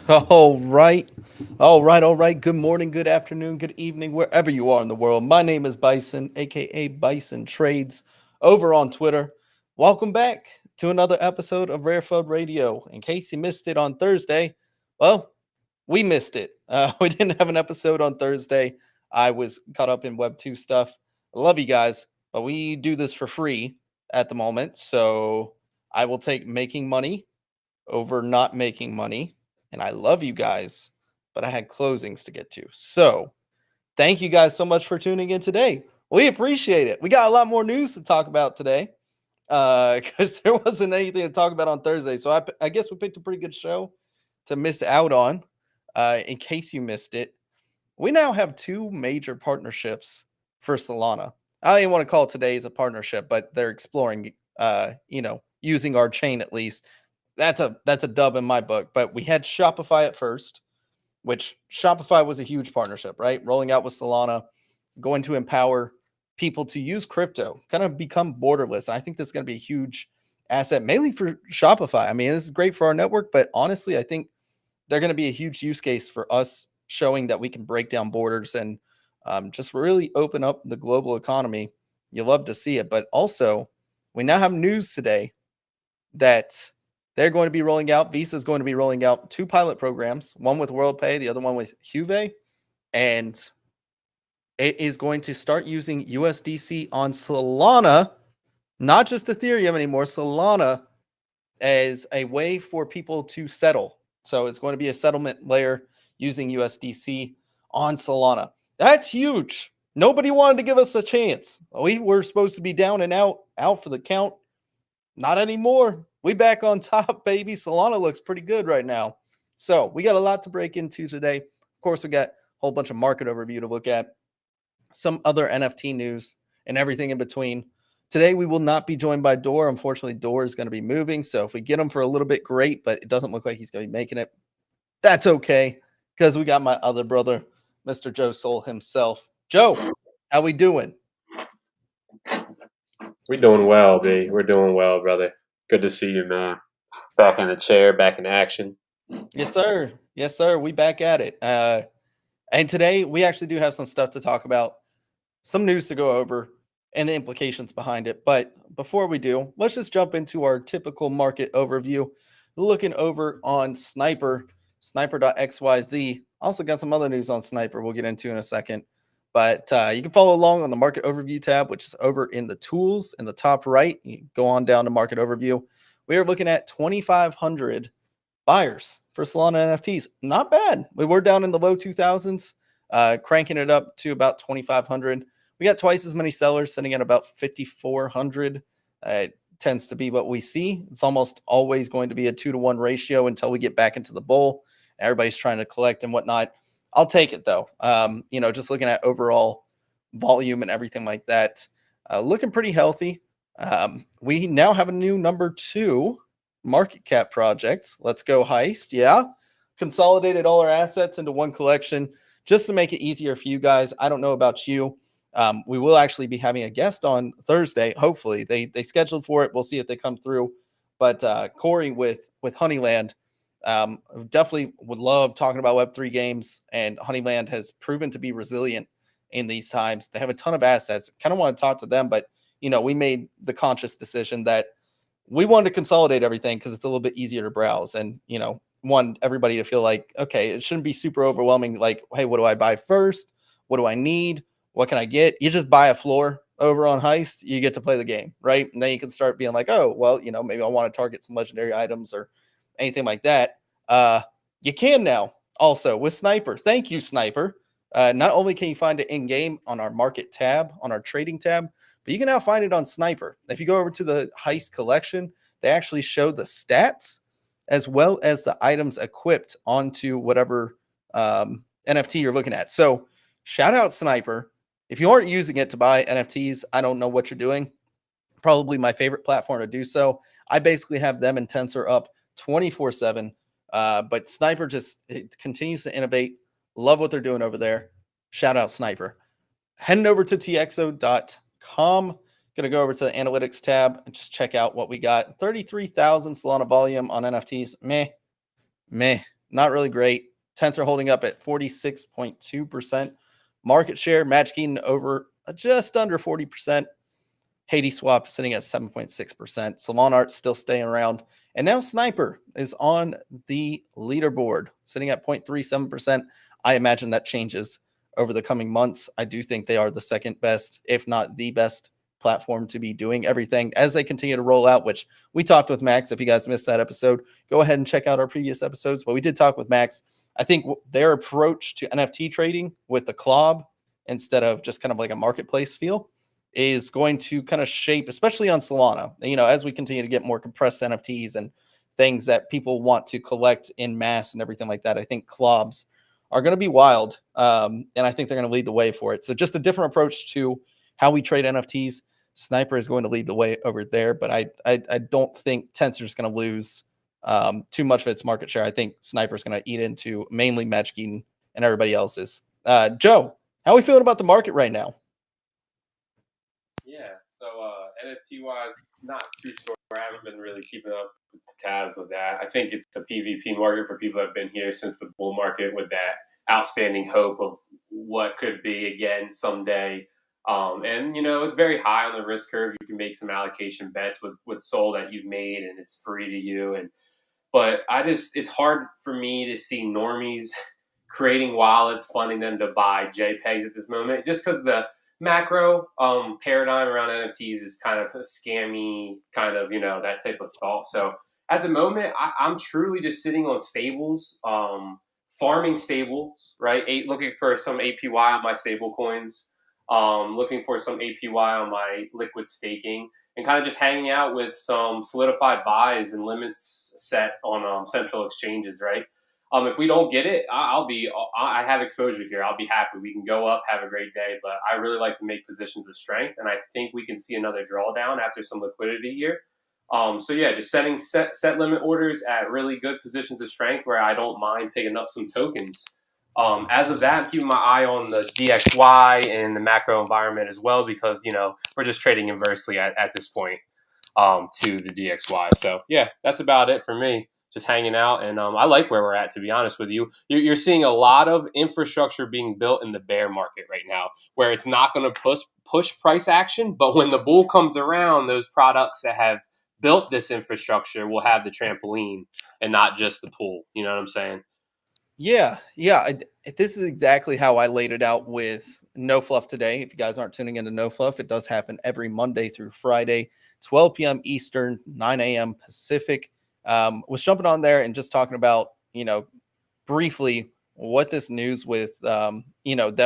All right. All right. Good morning, good afternoon, good evening, wherever you are in the world. My name is Bison, aka Bison Trades, over on Twitter. Welcome back to another episode of RareFUD Radio. In case you missed it on Thursday, well, we missed it. We didn't have an episode on Thursday. I was caught up in Web 2 stuff. I love you guys, but we do this for free at the moment. So I will take making money over not making money. And I love you guys, but I had closings to get to. So thank you guys so much for tuning in today. We appreciate it. We got a lot more news to talk about today because there wasn't anything to talk about on Thursday. So I guess we picked a pretty good show to miss out on. In case you missed it, we now have two major partnerships for Solana. I don't even want to call it today as a partnership, but they're exploring, using our chain at least. That's a dub in my book. But we had Shopify at first, which Shopify was a huge partnership, right? Rolling out with Solana, going to empower people to use crypto, kind of become borderless. And I think this is going to be a huge asset, mainly for Shopify. I mean, this is great for our network, but honestly, I think they're going to be a huge use case for us, showing that we can break down borders and just really open up the global economy. You love to see it. But also, we now have news today that they're going to be rolling out, Visa is going to be rolling out two pilot programs, one with WorldPay, the other one with Juve, and it is going to start using USDC on Solana, not just Ethereum anymore, Solana, as a way for people to settle. So it's going to be a settlement layer using USDC on Solana. That's huge. Nobody wanted to give us a chance. We were supposed to be down and out for the count. Not anymore. We back on top, baby. Solana looks pretty good right now. So we got a lot to break into today. Of course, we got a whole bunch of market overview to look at, some other NFT news, and everything in between. Today, we will not be joined by Door. Unfortunately, Door is going to be moving. So if we get him for a little bit, great. But it doesn't look like he's going to be making it. That's okay, because we got my other brother, Mr. JoeSol himself. Joe, how we doing? We're doing well, B. We're doing well, brother. Good to see you, man. Back in the chair, back in action. Yes, sir. Yes, sir. We back at it. And today, we actually do have some stuff to talk about, some news to go over, and the implications behind it. But before we do, let's just jump into our typical market overview. Looking over on sniper.xyz. Also got some other news on Sniper we'll get into in a second. But you can follow along on the market overview tab, which is over in the tools in the top right. You go on down to market overview. We are looking at 2,500 buyers for Solana NFTs. Not bad. We were down in the low 2000s, cranking it up to about 2,500. We got twice as many sellers, sitting at about 5,400. It tends to be what we see. It's almost always going to be a 2-to-1 ratio until we get back into the bull. Everybody's trying to collect and whatnot. I'll take it though. Just looking at overall volume and everything like that, looking pretty healthy. We now have a new number 2 market cap project. Let's go Heist. Yeah. Consolidated all our assets into one collection just to make it easier for you guys. I don't know about you. We will actually be having a guest on Thursday. Hopefully, they scheduled for it. We'll see if they come through. But Corey with Honeyland, definitely would love talking about Web3 games. And Honeyland has proven to be resilient in these times. They have a ton of assets. Kind of want to talk to them, but we made the conscious decision that we wanted to consolidate everything because it's a little bit easier to browse, and want everybody to feel like, okay, it shouldn't be super overwhelming. Like, hey, what do I buy first? What do I need? What can I get? You just buy a floor over on Heist, you get to play the game, right? And then you can start being like, oh, well, maybe I want to target some legendary items or anything like that. You can now also with Sniper. Thank you, Sniper. Not only can you find it in game on our market tab, on our trading tab, but you can now find it on Sniper. If you go over to the Heist collection, they actually show the stats as well as the items equipped onto whatever NFT you're looking at. So shout out Sniper. If you aren't using it to buy NFTs, I don't know what you're doing. Probably my favorite platform to do so. I basically have them and Tensor up 24/7. But Sniper it continues to innovate. Love what they're doing over there. Shout out Sniper. Heading over to txo.com. Going to go over to the analytics tab and just check out what we got. 33,000 Solana volume on NFTs. Meh. Not really great. Tensor holding up at 46.2%. Market share, Match Keen over just under 40%. Haiti Swap sitting at 7.6%. Solana Art still staying around. And now Sniper is on the leaderboard, sitting at 0.37%. I imagine that changes over the coming months. I do think they are the second best, if not the best platform to be doing everything as they continue to roll out, which we talked with Max. If you guys missed that episode, go ahead and check out our previous episodes. But we did talk with Max. I think their approach to NFT trading with the club instead of just kind of like a marketplace feel is going to kind of shape, especially on Solana, as we continue to get more compressed NFTs and things that people want to collect in mass and everything like that. I think clubs are going to be wild. And I think they're going to lead the way for it. So just a different approach to how we trade NFTs. Sniper is going to lead the way over there, but I don't think Tensor is going to lose too much of its market share. I think Sniper is going to eat into mainly Match Keen and everybody else's. Joe, how are we feeling about the market right now? Yeah, so NFT wise, not too sure. I haven't been really keeping up with the tabs with that. I think it's a PvP market for people that have been here since the bull market with that outstanding hope of what could be again someday. And it's very high on the risk curve. You can make some allocation bets with SOL that you've made, and it's free to you. But it's hard for me to see normies creating wallets, funding them to buy JPEGs at this moment, just because the macro paradigm around NFTs is kind of a scammy, kind of, that type of thought. So at the moment, I'm truly just sitting on stables, farming stables, right? Looking for some APY on my stable coins, looking for some APY on my liquid staking, and kind of just hanging out with some solidified buys and limits set on central exchanges, right? If we don't get it, I have exposure here. I'll be happy. We can go up, have a great day, but I really like to make positions of strength, and I think we can see another drawdown after some liquidity here. So yeah, just setting set limit orders at really good positions of strength where I don't mind picking up some tokens. As of that, I'm keeping my eye on the DXY and the macro environment as well, because we're just trading inversely at this point to the DXY. So yeah, that's about it for me. Just hanging out, and I like where we're at, to be honest with you. You're seeing a lot of infrastructure being built in the bear market right now, where it's not going to push price action, but when the bull comes around, those products that have built this infrastructure will have the trampoline and not just the pool. You know what I'm saying? Yeah. This is exactly how I laid it out with No Fluff today. If you guys aren't tuning into No Fluff, it does happen every Monday through Friday, 12 p.m. Eastern, 9 a.m. Pacific. Was jumping on there and just talking about, briefly what this news with, them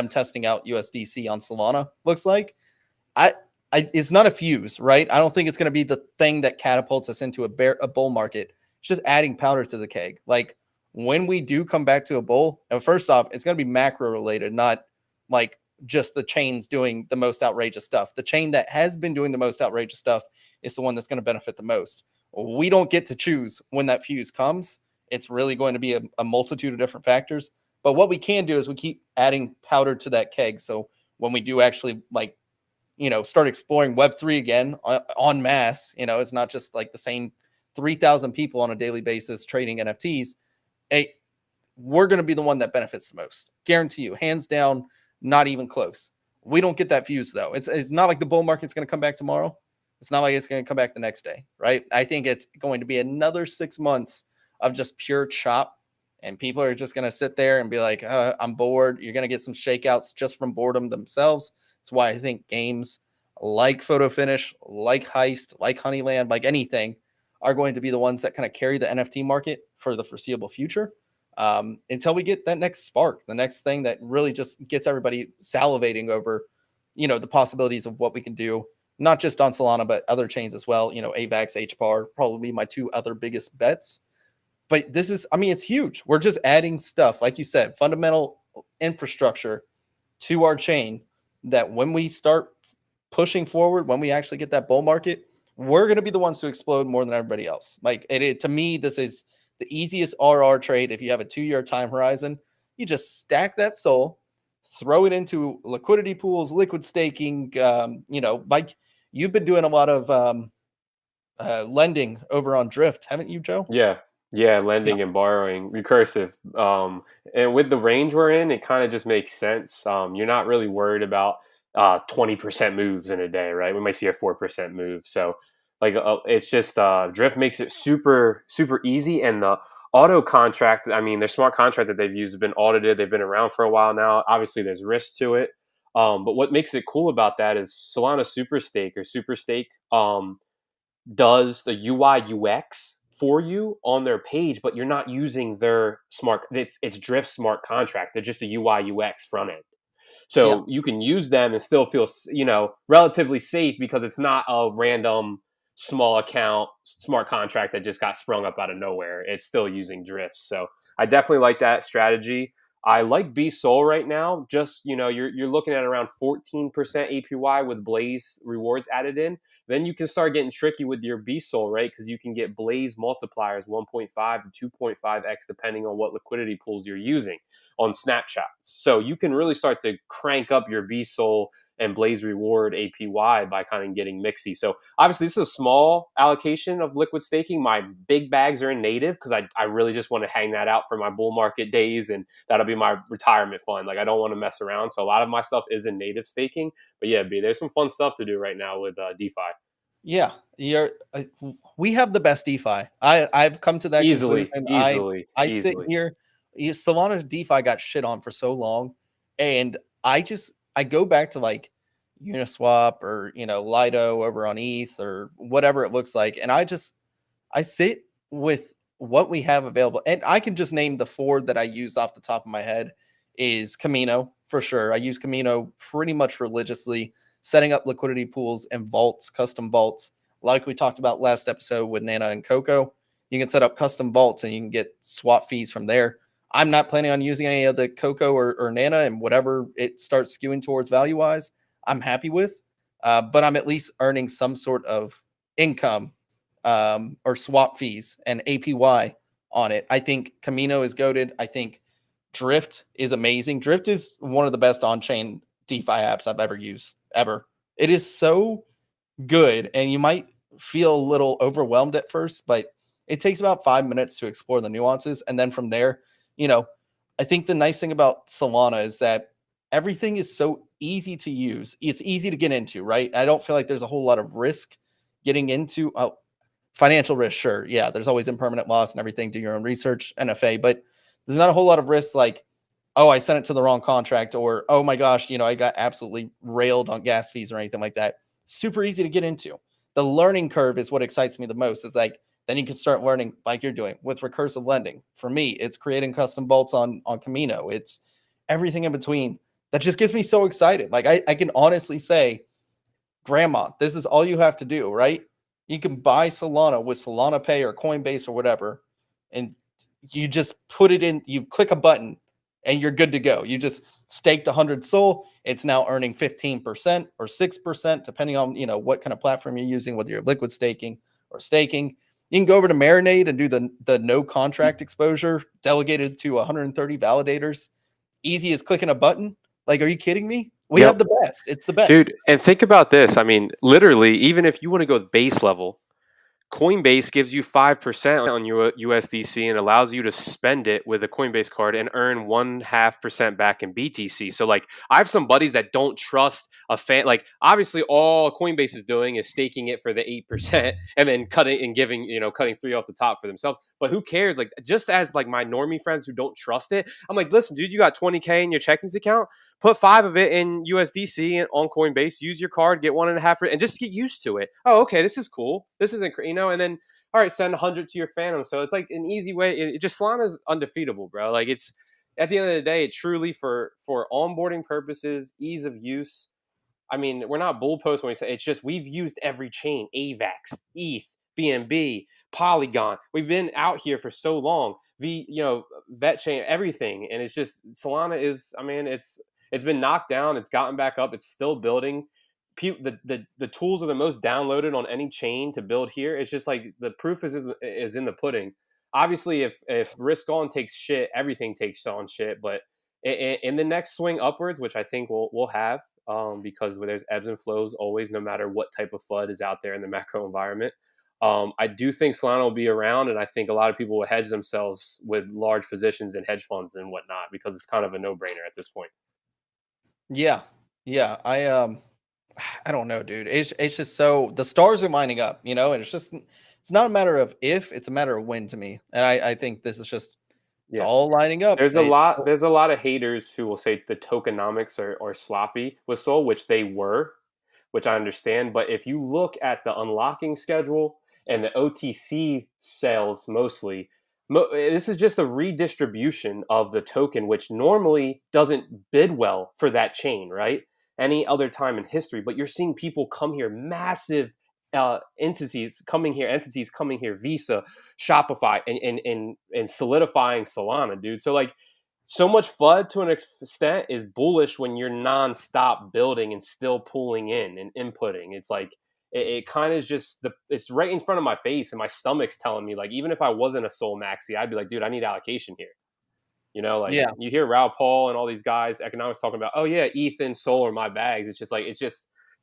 testing out USDC on Solana looks like. It's not a fuse, right? I don't think it's going to be the thing that catapults us into a bull market. It's just adding powder to the keg. Like when we do come back to a bull, and first off, it's going to be macro related, not like just the chains doing the most outrageous stuff. The chain that has been doing the most outrageous stuff is the one that's going to benefit the most. We don't get to choose when that fuse comes. It's really going to be a multitude of different factors. But what we can do is we keep adding powder to that keg. So when we do actually like, start exploring Web3 again en masse, it's not just like the same 3,000 people on a daily basis trading NFTs. We're going to be the one that benefits the most. Guarantee you, hands down, not even close. We don't get that views though. It's not like the bull market's going to come back tomorrow. It's not like it's going to come back the next day, right? I think it's going to be another 6 months of just pure chop, and people are just going to sit there and be like, I'm bored. You're going to get some shakeouts just from boredom themselves. That's why I think games like Photo Finish, like Heist, like Honeyland, like anything are going to be the ones that kind of carry the NFT market for the foreseeable future. Until we get that next spark, the next thing that really just gets everybody salivating over, the possibilities of what we can do, not just on Solana, but other chains as well. AVAX, HBAR, probably my two other biggest bets. But this is, it's huge. We're just adding stuff, like you said, fundamental infrastructure to our chain that when we start pushing forward, when we actually get that bull market, we're going to be the ones to explode more than everybody else. Like to me, this is the easiest RR trade. If you have a 2-year time horizon, you just stack that SOL, throw it into liquidity pools, liquid staking. Like you've been doing a lot of lending over on Drift, haven't you, Joe? Yeah, lending and borrowing, recursive. And with the range we're in, it kind of just makes sense. You're not really worried about 20% moves in a day, right? We might see a 4% move. So it's just Drift makes it super, super easy. And the auto contract, their smart contract that they've used has been audited. They've been around for a while now. Obviously, there's risk to it. But what makes it cool about that is Solana Super Stake does the UI UX for you on their page, but you're not using their it's Drift smart contract. They're just a UI UX front end. So you can use them and still feel, relatively safe because it's not a random small account smart contract that just got sprung up out of nowhere. It's still using Drift. So I definitely like that strategy. I like BSOL right now. Just, you're looking at around 14% APY with Blaze rewards added in. Then you can start getting tricky with your BSOL, right? Because you can get Blaze multipliers 1.5 to 2.5x depending on what liquidity pools you're using on snapshots. So you can really start to crank up your BSOL and Blaze reward APY by kind of getting mixy. So obviously this is a small allocation of liquid staking. My big bags are in native because I really just want to hang that out for my bull market days, and that'll be my retirement fund. Like I don't want to mess around. So a lot of my stuff is in native staking. But yeah, B, there's some fun stuff to do right now with DeFi. Yeah, we have the best DeFi. I've come to that conclusion. I sit here. Solana DeFi got shit on for so long, and I go back to like Uniswap or Lido over on ETH or whatever it looks like, and I sit with what we have available, and I can just name the 4 that I use off the top of my head. Is Camino for sure. I use Camino pretty much religiously, setting up liquidity pools and vaults, custom vaults, like we talked about last episode with Nana and Coco. You can set up custom vaults and you can get swap fees from there. I'm not planning on using any of the Coco or Nana, and whatever it starts skewing towards value-wise, I'm happy with. But I'm at least earning some sort of income or swap fees and APY on it. I think Camino is goated. I think Drift is amazing. Drift is one of the best on-chain DeFi apps I've ever used, ever. It is so good, and you might feel a little overwhelmed at first, but it takes about 5 minutes to explore the nuances. And then from there, I think the nice thing about Solana is that everything is so easy to use. It's easy to get into, right? I don't feel like there's a whole lot of risk getting into financial risk. Sure. Yeah. There's always impermanent loss and everything. Do your own research, NFA, but there's not a whole lot of risk like, oh, I sent it to the wrong contract, or, oh my gosh, I got absolutely railed on gas fees or anything like that. Super easy to get into. The learning curve is what excites me the most. It's like, then you can start learning like you're doing with recursive lending. For me, it's creating custom vaults on Camino. It's everything in between. That just gets me so excited. Like I can honestly say, grandma, this is all you have to do, right? You can buy Solana with Solana Pay or Coinbase or whatever, and you just put it in, you click a button and you're good to go. You just staked 100 SOL. It's now earning 15% or 6%, depending on, what kind of platform you're using, whether you're liquid staking or staking. You can go over to Marinade and do the no contract exposure delegated to 130 validators. Easy as clicking a button. Like, are you kidding me? We Yep. have the best. It's the best. Dude, and think about this. I mean, literally, even if you want to go base level, Coinbase gives you 5% on your USDC and allows you to spend it with a Coinbase card and earn 1.5% back in BTC. So, like, I have some buddies that don't trust a fan. Like, obviously, all Coinbase is doing is staking it for the 8% and then cutting and giving, cutting 3 off the top for themselves. But who cares? Like, just as like my normie friends who don't trust it, I'm like, listen, dude, you got 20K in your checkings account. Put 5 of it in USDC and on Coinbase. Use your card, get 1.5, and just get used to it. Oh, okay, this is cool. This isn't, and then all right, send 100 to your Phantom. So it's like an easy way. It just Solana is undefeatable, bro. Like it's at the end of the day, it truly for onboarding purposes, ease of use. I mean, we're not bull post when we say it's just we've used every chain, AVAX, ETH, BNB, Polygon. We've been out here for so long. Vet chain, everything, and it's just Solana is. I mean, it's been knocked down. It's gotten back up. It's still building. The tools are the most downloaded on any chain to build here. It's just like the proof is in the pudding. Obviously, if risk on takes shit, everything takes on shit. But in the next swing upwards, which I think we'll have, because there's ebbs and flows always, no matter what type of FUD is out there in the macro environment. I do think Solana will be around, and I think a lot of people will hedge themselves with large positions in hedge funds and whatnot because it's kind of a no-brainer at this point. Yeah. I don't know, dude. It's just so the stars are lining up, and it's not a matter of if, it's a matter of when to me. And I think this is just it's all lining up. There's a lot of haters who will say the tokenomics are sloppy with Sol, which they were, which I understand. But if you look at the unlocking schedule and the OTC sales mostly, this is just a redistribution of the token, which normally doesn't bid well for that chain, right? Any other time in history. But you're seeing people come here, massive entities coming here, Visa, Shopify, and solidifying Solana, dude. So like, so much FUD to an extent is bullish when you're nonstop building and still pulling in and inputting. It's like it kind of is just it's right in front of my face, and my stomach's telling me, like, even if I wasn't a Sol maxi, I'd be like, dude, I need allocation here. You hear Raoul Paul and all these guys, economics, talking about, oh yeah, Ethan, Sol are my bags. It's just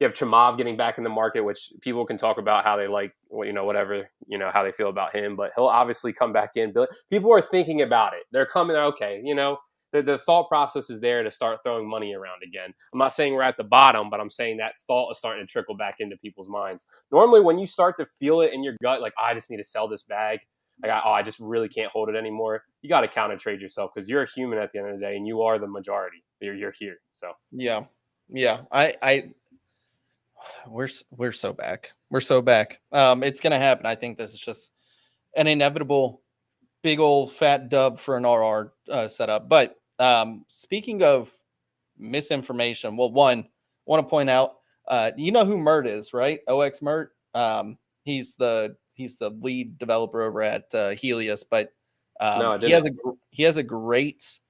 you have Chamav getting back in the market, which people can talk about how they like, whatever, how they feel about him, but he'll obviously come back in. People are thinking about it. They're coming, okay, the thought process is there to start throwing money around again. I'm not saying we're at the bottom, but I'm saying that thought is starting to trickle back into people's minds. Normally, when you start to feel it in your gut, like, I just need to sell this bag, like, I just really can't hold it anymore, you got to counter trade yourself, because you're a human at the end of the day, and you are the majority. You're here. So yeah. We're so back. We're so back. It's gonna happen. I think this is just an inevitable big old fat dub for an RR setup. But speaking of misinformation, well, one, I want to point out, you know who Mert is, right? OX Mert. He's the lead developer over at Helios, but No, he has a great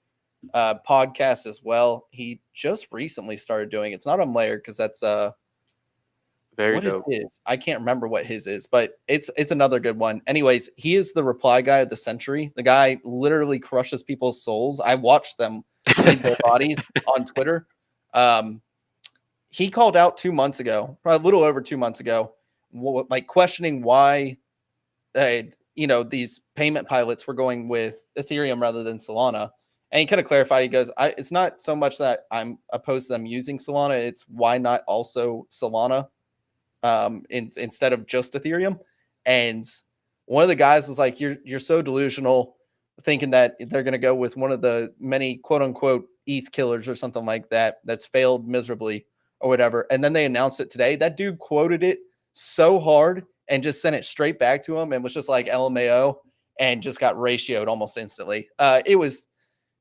podcast as well. He just recently started doing it's not on Layer, because that's very what dope. is his? I can't remember what his is, but it's another good one. Anyways, he is the reply guy of the century. The guy literally crushes people's souls. I watched them leave their bodies on Twitter. He called out 2 months ago, probably a little over 2 months ago, like questioning why these payment pilots were going with Ethereum rather than Solana. And he kind of clarified, he goes, it's not so much that I'm opposed to them using Solana, it's why not also Solana instead of just Ethereum. And one of the guys was like, you're so delusional, thinking that they're going to go with one of the many quote unquote ETH killers or something like that that's failed miserably or whatever. And then they announced it today. That dude quoted it so hard and just sent it straight back to him and was just like LMAO, and just got ratioed almost instantly. It was,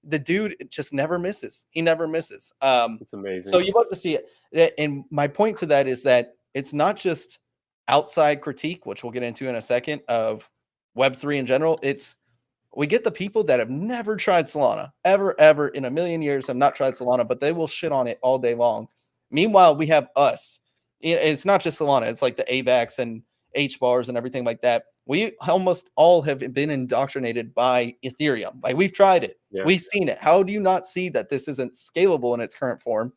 the dude just never misses. He never misses. It's amazing. So you love to see it. And my point to that is that it's not just outside critique, which we'll get into in a second, of Web3 in general. We get the people that have never tried Solana, ever in a million years have not tried Solana, but they will shit on it all day long. Meanwhile, we have us. It's not just Solana. It's like the AVAX and HBARs and everything like that. We almost all have been indoctrinated by Ethereum. Like, we've tried it. Yeah. We've seen it. How do you not see that this isn't scalable in its current form?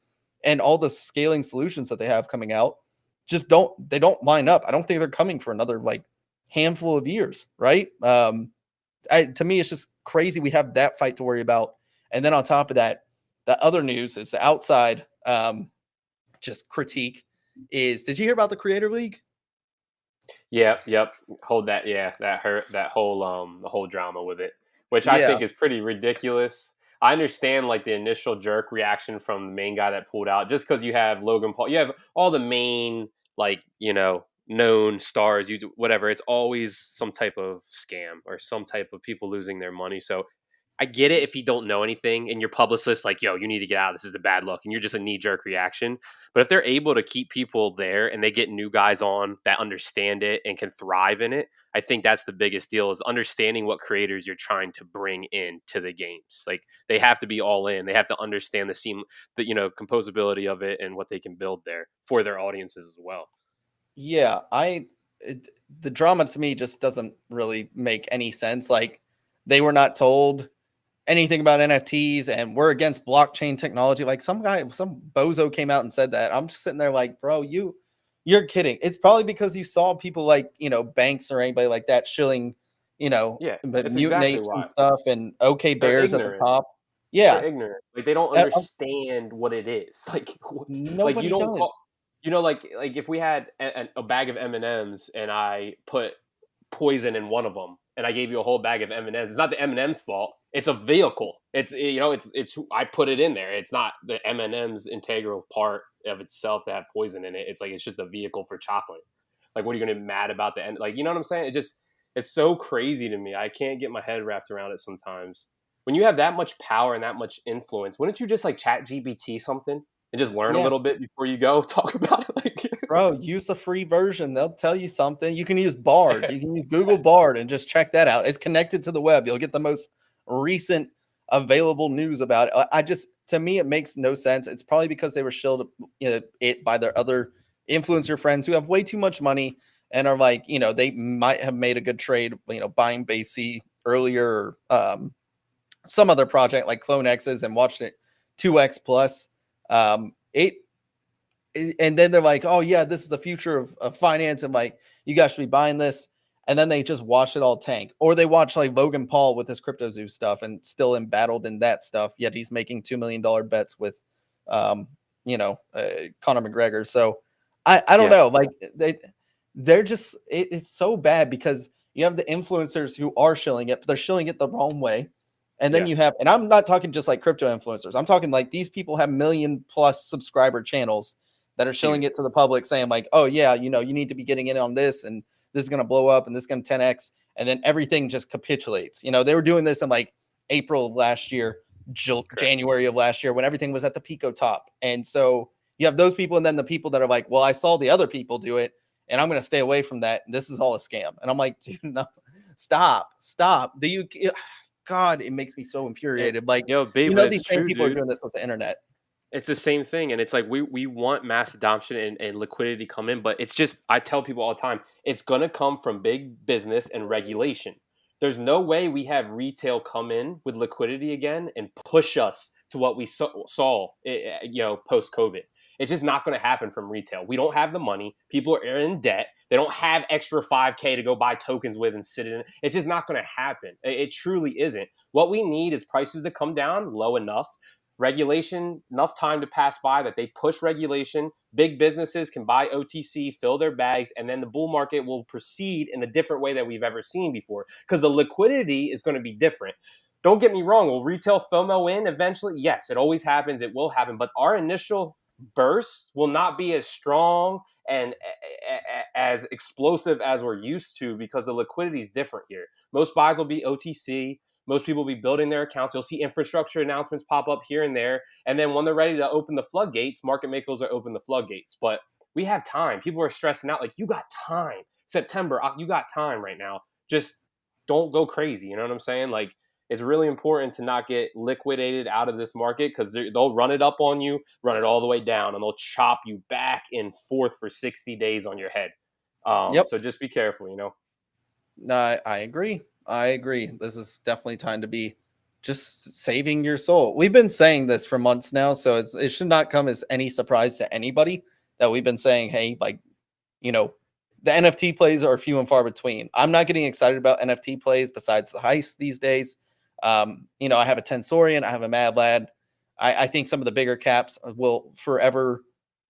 and all the scaling solutions that they have coming out just don't line up. I don't think they're coming for another like handful of years, right? To me, it's just crazy we have that fight to worry about. And then on top of that, the other news is the outside just critique is, did you hear about the Creator League? Yep. Hold that. Yeah, that hurt. That whole the whole drama with it, which I Yeah. think is pretty ridiculous. I understand like the initial jerk reaction from the main guy that pulled out, just because you have Logan Paul, you have all the main like known stars. You do whatever. It's always some type of scam or some type of people losing their money. So I get it if you don't know anything and your publicist like, yo, you need to get out. This is a bad look, and you're just a knee jerk reaction. But if they're able to keep people there and they get new guys on that understand it and can thrive in it, I think that's the biggest deal, is understanding what creators you're trying to bring in to the games. Like they have to be all in. They have to understand the composability of it and what they can build there for their audiences as well. Yeah, the drama to me just doesn't really make any sense. Like they were not told anything about NFTs and we're against blockchain technology. Like some bozo came out and said that. I'm just sitting there like, bro, you're kidding. It's probably because you saw people like, Banks or anybody like that shilling, Yeah, but that's Mutant exactly Apes why. and stuff and OK They're Bears at the ignorant. top. Yeah. They're ignorant. Like they don't understand what it is. Like you Nobody don't does. call, like if we had a bag of M&Ms and I put poison in one of them and I gave you a whole bag of M&Ms, it's not the M&Ms fault. It's a vehicle. It's I put it in there. It's not the M&Ms integral part of itself to have poison in it. It's like it's just a vehicle for chocolate. Like what are you going to be mad about the end? Like, you know what I'm saying? It's so crazy to me. I can't get my head wrapped around it sometimes. When you have that much power and that much influence, wouldn't you just like chat GPT something and just learn a Yeah. little bit before you go talk about it? Like, Bro, use the free version. They'll tell you something. You can use Bard. You can use Google Bard and just check that out. It's connected to the web. You'll get the most recent available news about it. To me, it makes no sense. It's probably because they were shilled it by their other influencer friends who have way too much money and are like, they might have made a good trade, buying Basi earlier, some other project like Clone X's and watched it 2x plus. And then they're like, oh yeah, this is the future of finance, and like you guys should be buying this. And then they just watch it all tank, or they watch like Logan Paul with his CryptoZoo stuff and still embattled in that stuff, yet he's making $2 million bets with Conor McGregor. So I don't know, like they're just it's so bad because you have the influencers who are shilling it, but they're shilling it the wrong way. And then you have, and I'm not talking just like crypto influencers, I'm talking like these people have 1 million+ subscriber channels that are showing it to the public saying like, oh yeah, you need to be getting in on this, and this is going to blow up and this is going to 10x. And then everything just capitulates. They were doing this in like April of last year, January of last year, when everything was at the pico top. And so you have those people. And then the people that are like, well, I saw the other people do it and I'm going to stay away from that. This is all a scam. And I'm like, dude, no, stop. God, it makes me so infuriated. Like, these same people are doing this with the internet. It's the same thing. And it's like, we want mass adoption and liquidity come in, but it's just, I tell people all the time, it's going to come from big business and regulation. There's no way we have retail come in with liquidity again and push us to what we saw, post COVID. It's just not going to happen from retail. We don't have the money. People are in debt. They don't have extra 5K to go buy tokens with and sit in it. It's just not going to happen. It truly isn't. What we need is prices to come down low enough, regulation, enough time to pass by that they push regulation. Big businesses can buy OTC, fill their bags, and then the bull market will proceed in a different way that we've ever seen before, because the liquidity is going to be different. Don't get me wrong. Will retail FOMO in eventually? Yes, it always happens. It will happen. But our initial bursts will not be as strong and as explosive as we're used to, because the liquidity is different here. Most buys will be OTC. Most people will be building their accounts. You'll see infrastructure announcements pop up here and there. And then when they're ready to open the floodgates, market makers are open the floodgates. But we have time. People are stressing out. Like, you got time. September, you got time right now. Just don't go crazy. You know what I'm saying? Like, it's really important to not get liquidated out of this market, because they'll run it up on you, run it all the way down, and they'll chop you back and forth for 60 days on your head. So just be careful, No, I agree. This is definitely time to be just saving your soul. We've been saying this for months now, so it should not come as any surprise to anybody that we've been saying, hey, like, you know, the NFT plays are few and far between. I'm not getting excited about NFT plays besides the heist these days. You know, I have a Tensorian, I have a Mad Lad. I think some of the bigger caps will forever,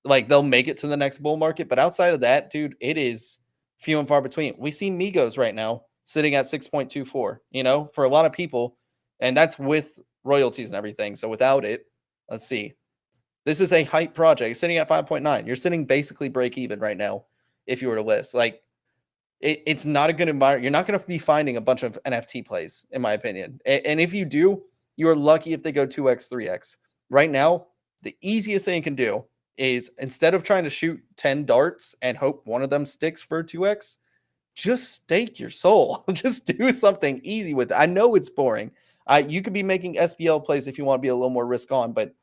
like, they'll make it to the next bull market. But outside of that, dude, it is few and far between. We see Migos right now sitting at 6.24, you know, for a lot of people. And that's with royalties and everything. So without it, let's see. This is a hype project. It's sitting at 5.9. You're sitting basically break even right now if you were to list. Like, it's not a good environment. You're not going to be finding a bunch of NFT plays, in my opinion. And if you do, you're lucky if they go 2x, 3x. Right now, the easiest thing you can do is, instead of trying to shoot 10 darts and hope one of them sticks for 2x, just stake your soul. Just do something easy with it. I know it's boring. You could be making SBL plays if you want to be a little more risk on, but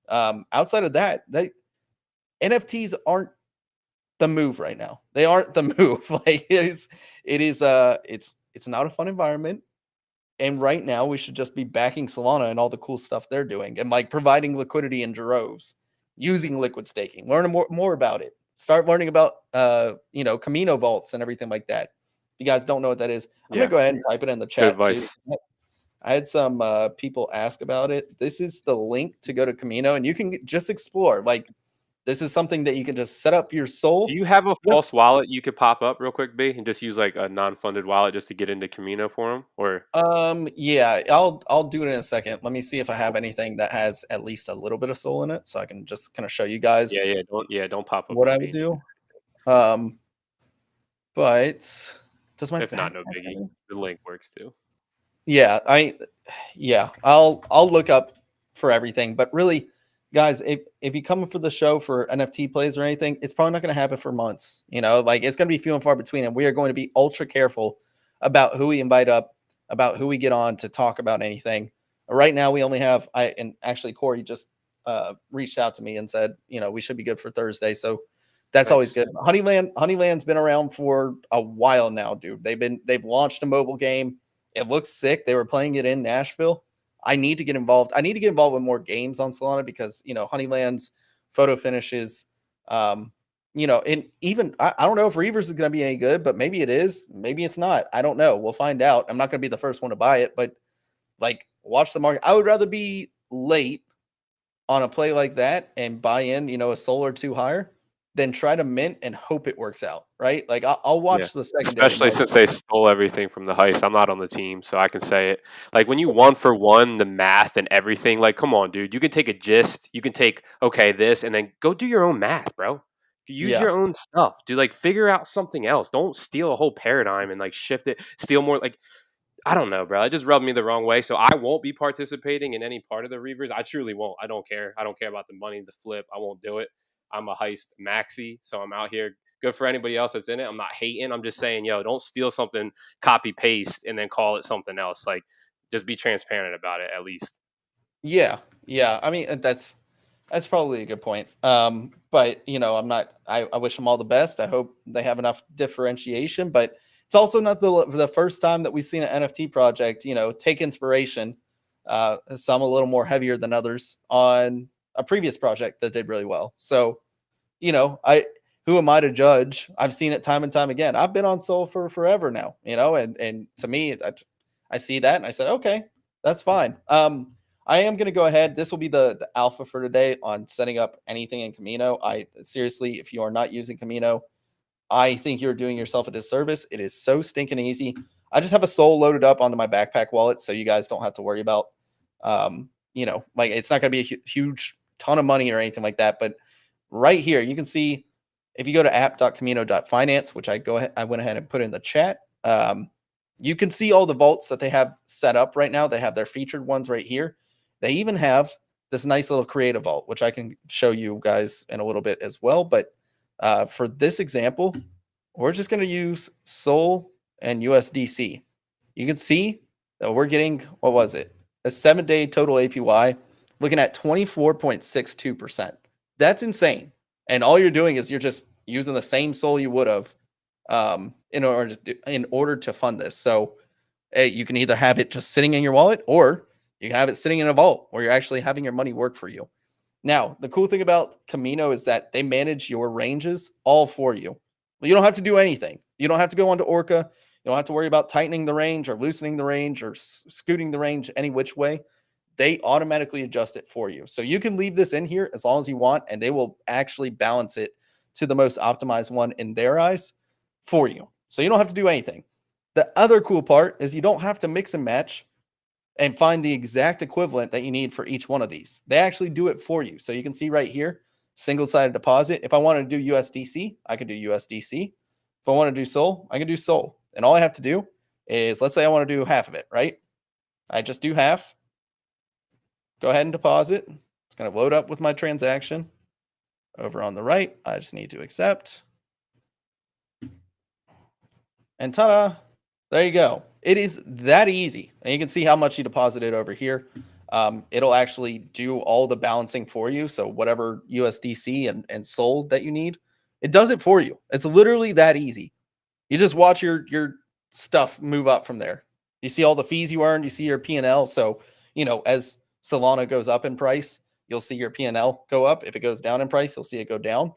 outside of that, NFTs aren't the move right now. They aren't the move. Like, it's not a fun environment. And right now we should just be backing Solana and all the cool stuff they're doing, and like providing liquidity in droves, using liquid staking, learning more about it. Start learning about you know, Camino vaults and everything like that. If you guys don't know what that is, I'm gonna go ahead and type it in the chat too. I had some people ask about it. This is the link to go to Camino, and you can just explore. Like, this is something that you can just set up your soul. Do you have a false wallet you could pop up real quick, B, and just use like a non-funded wallet just to get into Camino for them? Or yeah, I'll do it in a second. Let me see if I have anything that has at least a little bit of soul in it, so I can just kind of show you guys. Don't pop up what I would do. But does my if not, no biggie. The link works too. Yeah, I'll look up for everything. But really, guys, if you come for the show for NFT plays or anything, it's probably not going to happen for months. You know, like, it's going to be few and far between, and we are going to be ultra careful about who we invite up, about who we get on to talk about anything. Right now, we only have and actually Corey just reached out to me and said, you know, we should be good for Thursday. So that's always good. Honeyland's been around for a while now, dude. They've launched a mobile game. It looks sick. They were playing it in Nashville. I need to get involved. I need to get involved with more games on Solana because, you know, Honeyland's photo finishes, you know, and even I don't know if Reavers is going to be any good, but maybe it is. Maybe it's not. I don't know. We'll find out. I'm not going to be the first one to buy it, but like, watch the market. I would rather be late on a play like that and buy in, you know, a soul or two higher than try to mint and hope it works out, right? Like, I'll watch the secondary. Especially since they stole everything from the heist. I'm not on the team, so I can say it. Like, when you 1-for-1 the math and everything, like, come on, dude. You can take a gist. You can take, okay, this, and then go do your own math, bro. Use your own stuff. Dude, like, figure out something else. Don't steal a whole paradigm and, like, shift it. Steal more, like, I don't know, bro. It just rubbed me the wrong way. So I won't be participating in any part of the Reavers. I truly won't. I don't care. I don't care about the money, the flip. I won't do it. I'm a heist maxi, so I'm out here. Good for anybody else that's in it. I'm not hating. I'm just saying, yo, don't steal something, copy paste, and then call it something else. Like, just be transparent about it at least. Yeah. I mean, that's probably a good point. But you know, I wish them all the best. I hope they have enough differentiation, but it's also not the first time that we've seen an NFT project, you know, take inspiration, some a little more heavier than others, on a previous project that did really well. So, you know, who am I to judge? I've seen it time and time again. I've been on Sol for forever now, you know, and to me, I see that and I said, okay, that's fine. I am going to go ahead. This will be the alpha for today on setting up anything in Camino. Seriously, if you are not using Camino, I think you're doing yourself a disservice. It is so stinking easy. I just have a soul loaded up onto my backpack wallet, so you guys don't have to worry about, you know, like, it's not going to be a huge ton of money or anything like that. But right here, you can see, if you go to app.camino.finance, which I went ahead and put in the chat, you can see all the vaults that they have set up right now. They have their featured ones right here. They even have this nice little creative vault, which I can show you guys in a little bit as well. But for this example, we're just going to use Sol and USDC. You can see that we're getting, what was it? A 7-day total APY, looking at 24.62%. That's insane. And all you're doing is you're just using the same Sol you would have in order to fund this. So you can either have it just sitting in your wallet, or You can have it sitting in a vault where you're actually having your money work for you. Now, the cool thing about Camino is that they manage your ranges all for you. You don't have to do anything. You don't have to go onto Orca. You don't have to worry about tightening the range or loosening the range or scooting the range any which way. They automatically adjust it for you. So you can leave this in here as long as you want, and they will actually balance it to the most optimized one in their eyes for you. So you don't have to do anything. The other cool part is you don't have to mix and match and find the exact equivalent that you need for each one of these. They actually do it for you. So you can see right here, single-sided deposit. If I wanted to do USDC, I could do USDC. If I want to do SOL, I can do SOL. And all I have to do is, let's say I want to do half of it, right? I just do half. Go ahead and deposit. It's going to load up with my transaction. Over on the right, I just need to accept. And ta-da, there you go. It is that easy. And you can see how much you deposited over here. It'll actually do all the balancing for you. So whatever USDC and SOL that you need, it does it for you. It's literally that easy. You just watch your stuff move up from there. You see all the fees you earned. You see your P&L. So, as Solana goes up in price, you'll see your P&L go up. If it goes down in price, you'll see it go down.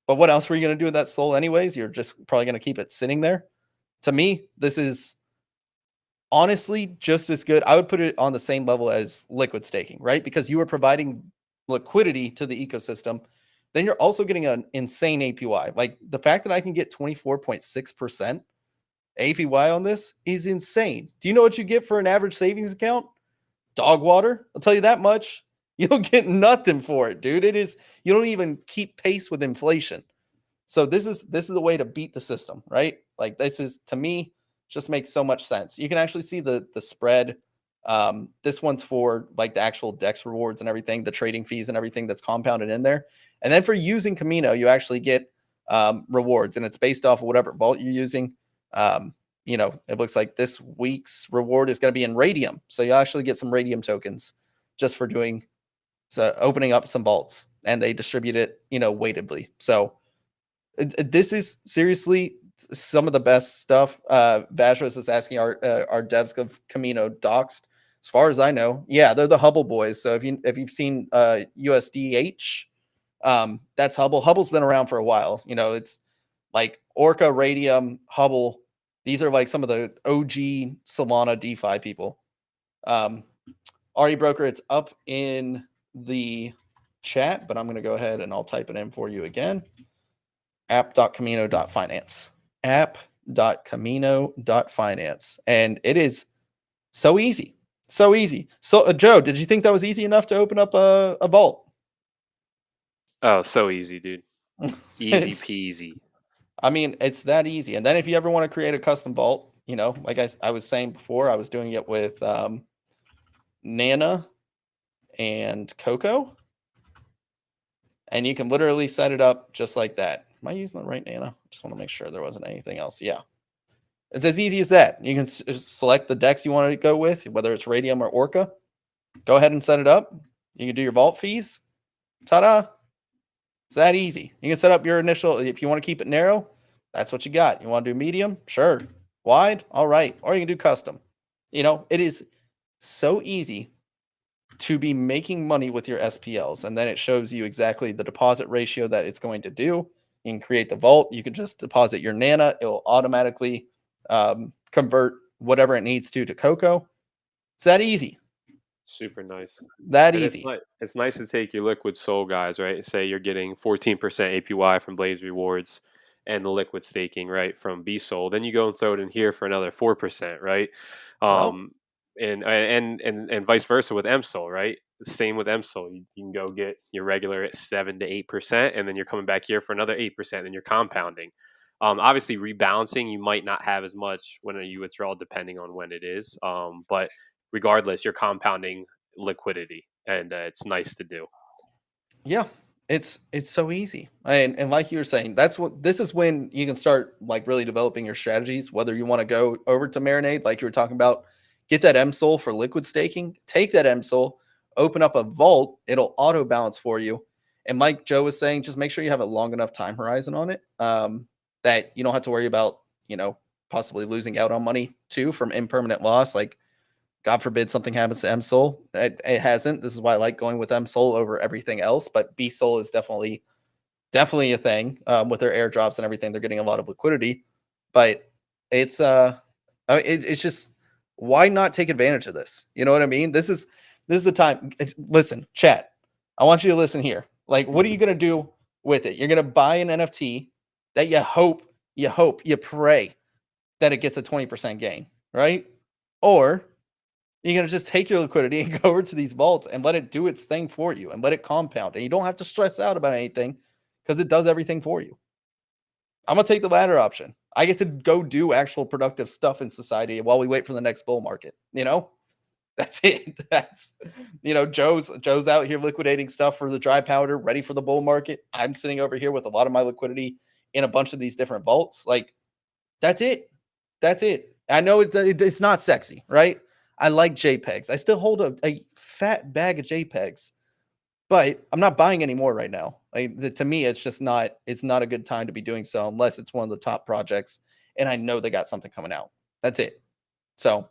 But what else were you going to do with that SOL anyways? You're just probably going to keep it sitting there. To me, this is honestly just as good. I would put it on the same level as liquid staking, right? Because you are providing liquidity to the ecosystem. Then you're also getting an insane APY. Like the fact that I can get 24.6% APY on this is insane. Do you know what you get for an average savings account? Dog water. I'll tell you that much. You don't get nothing for it, dude. You don't even keep pace with inflation. So this is the way to beat the system, right? Like this is, to me, just makes so much sense. You can actually see the spread. This one's for like the actual DEX rewards and everything, the trading fees and everything that's compounded in there. And then for using Camino, you actually get rewards, and it's based off of whatever vault you're using. It looks like this week's reward is going to be in Radium. So you actually get some Radium tokens just for opening up some vaults, and they distribute it, weightedly. So this is seriously some of the best stuff. Vashos is asking, our devs of Camino doxed? As far as I know, yeah, they're the Hubble boys. So if you've seen USDH, that's Hubble. Hubble's been around for a while. It's like Orca, Radium, Hubble. These are like some of the OG Solana DeFi people. RE Broker, it's up in the chat, but I'm going to go ahead and I'll type it in for you again. app.camino.finance. app.camino.finance. And it is so easy. So easy. So, Joe, did you think that was easy enough to open up a vault? Oh, so easy, dude. Easy peasy. I mean, it's that easy. And then if you ever want to create a custom vault, like I was saying before, I was doing it with Nana and Coco. And you can literally set it up just like that. Am I using the right Nana? Just want to make sure there wasn't anything else. Yeah. It's as easy as that. You can select the DEX you want to go with, whether it's Radium or Orca. Go ahead and set it up. You can do your vault fees. Ta-da. It's that easy. You can set up your initial, if you want to keep it narrow, that's what you got. You want to do medium? Sure. Wide? All right. Or you can do custom. It is so easy to be making money with your SPLs. And then it shows you exactly the deposit ratio that it's going to do. You can create the vault. You can just deposit your Nana. It will automatically convert whatever it needs to Coco. It's that easy. Super nice. That easy. It's nice to take your liquid SOL guys, right? Say you're getting 14% APY from Blaze Rewards and the liquid staking, right, from BSOL. Then you go and throw it in here for another 4%, right? And vice versa with MSOL, right? The same with MSOL. You can go get your regular at 7 to 8%, and then you're coming back here for another 8%, and you're compounding. Obviously, rebalancing, you might not have as much when you withdraw, depending on when it is. But regardless, you're compounding liquidity, and it's nice to do. Yeah, it's so easy. And like you were saying, this is when you can start like really developing your strategies, whether you want to go over to Marinade, like you were talking about, get that MSOL for liquid staking, take that MSOL, open up a vault, it'll auto balance for you. And like Joe was saying, just make sure you have a long enough time horizon on it that you don't have to worry about, possibly losing out on money too from impermanent loss. Like God forbid something happens to MSOL. It hasn't. This is why I like going with MSOL over everything else. But BSOL is definitely a thing with their airdrops and everything. They're getting a lot of liquidity, but it's it's just, why not take advantage of this? You know what I mean? This is the time. Listen, chat. I want you to listen here. Like, what are you gonna do with it? You're gonna buy an NFT that you pray that it gets a 20% gain, right? Or you're going to just take your liquidity and go over to these vaults and let it do its thing for you and let it compound. And you don't have to stress out about anything because it does everything for you. I'm going to take the latter option. I get to go do actual productive stuff in society while we wait for the next bull market. You know, that's it. That's, you know, Joe's out here liquidating stuff for the dry powder, ready for the bull market. I'm sitting over here with a lot of my liquidity in a bunch of these different vaults. Like, that's it. That's it. I know it's not sexy, right? I like JPEGs. I still hold a fat bag of JPEGs, but I'm not buying any more right now. Like, to me, it's not a good time to be doing so unless it's one of the top projects and I know they got something coming out. That's it. So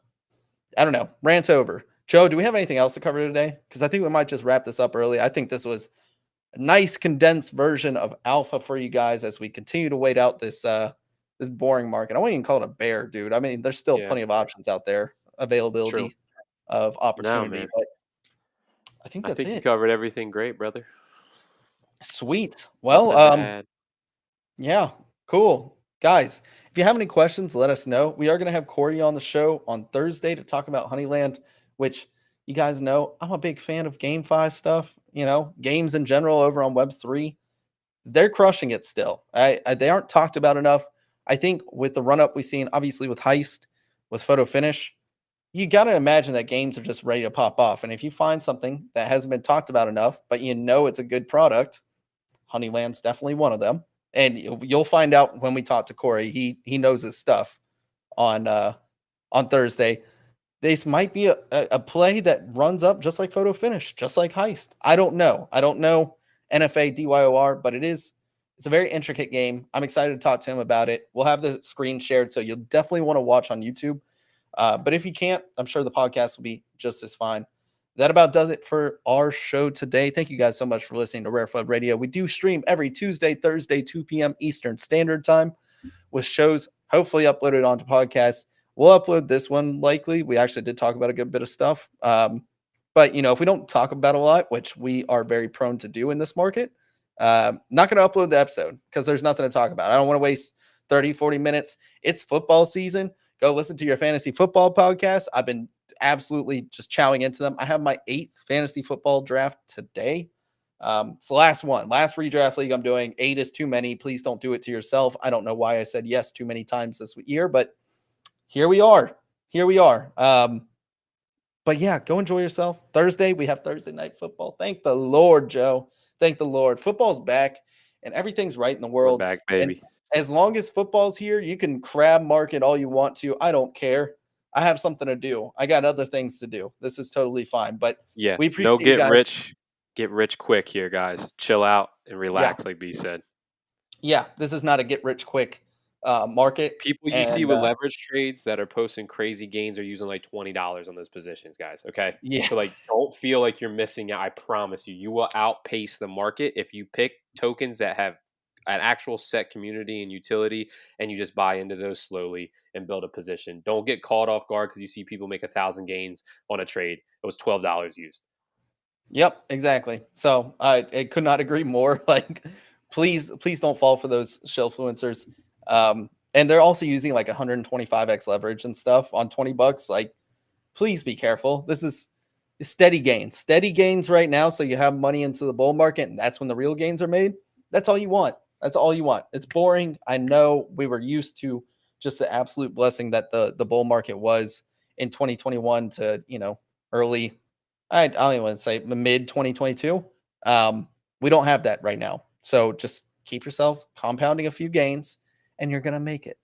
I don't know. Rant over. Joe, do we have anything else to cover today? Because I think we might just wrap this up early. I think this was a nice condensed version of alpha for you guys as we continue to wait out this boring market. I wouldn't even call it a bear, dude. I mean, there's still plenty of options out there, availability of opportunity. But I think that's it. You covered everything great, brother. Sweet. Well, yeah, cool. Guys, if you have any questions, let us know. We are going to have Corey on the show on Thursday to talk about Honeyland, which you guys know I'm a big fan of GameFi stuff, you know, games in general over on Web3. They're crushing it still. They aren't talked about enough. I think with the run-up we've seen, obviously with Heist, with Photo Finish, you got to imagine that games are just ready to pop off. And if you find something that hasn't been talked about enough, but you know it's a good product, Honeyland's definitely one of them. And you'll find out when we talk to Corey. He knows his stuff on Thursday. This might be a play that runs up just like Photo Finish, just like Heist. I don't know. NFA DYOR, but it's a very intricate game. I'm excited to talk to him about it. We'll have the screen shared, so you'll definitely want to watch on YouTube. But if you can't, I'm sure the podcast will be just as fine. That about does it for our show today. Thank you guys so much for listening to RareFUD Radio. We do stream every Tuesday, Thursday, 2 p.m. Eastern Standard Time with shows hopefully uploaded onto podcasts. We'll upload this one likely. We actually did talk about a good bit of stuff. But, you know, if we don't talk about a lot, which we are very prone to do in this market, not going to upload the episode because there's nothing to talk about. I don't want to waste 30, 40 minutes. It's football season. Go listen to your fantasy football podcast. I've been absolutely just chowing into them. I have my 8th fantasy football draft today. It's the last one, last redraft league I'm doing. 8 is too many. Please don't do it to yourself. I don't know why I said yes too many times this year, but here we are. But yeah, go enjoy yourself. Thursday, we have Thursday night football. Thank the Lord, Joe. Thank the Lord. Football's back and everything's right in the world. We're back, baby. And as long as football's here, you can crab market all you want to. I don't care. I have something to do. I got other things to do. This is totally fine. But yeah, we appreciate no get rich quick here, guys. Chill out and relax, like B said. Yeah, this is not a get rich quick market. People you see with leverage trades that are posting crazy gains are using like $20 on those positions, guys. Okay. Yeah. So like, don't feel like you're missing out. I promise you, you will outpace the market if you pick tokens that have an actual set community and utility, and you just buy into those slowly and build a position. Don't get caught off guard because you see people make 1,000 gains on a trade. It was $12 used. Yep, exactly. So I could not agree more. Like, please don't fall for those shellfluencers. And they're also using like 125x leverage and stuff on $20. Like, please be careful. This is steady gains right now. So you have money into the bull market, and that's when the real gains are made. That's all you want. It's boring. I know we were used to just the absolute blessing that the bull market was in 2021 to, you know, early, I don't even want to say mid 2022. We don't have that right now. So just keep yourself compounding a few gains and you're going to make it.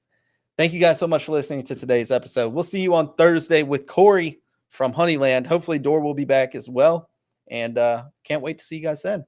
Thank you guys so much for listening to today's episode. We'll see you on Thursday with Corey from Honeyland. Hopefully Door will be back as well. And can't wait to see you guys then.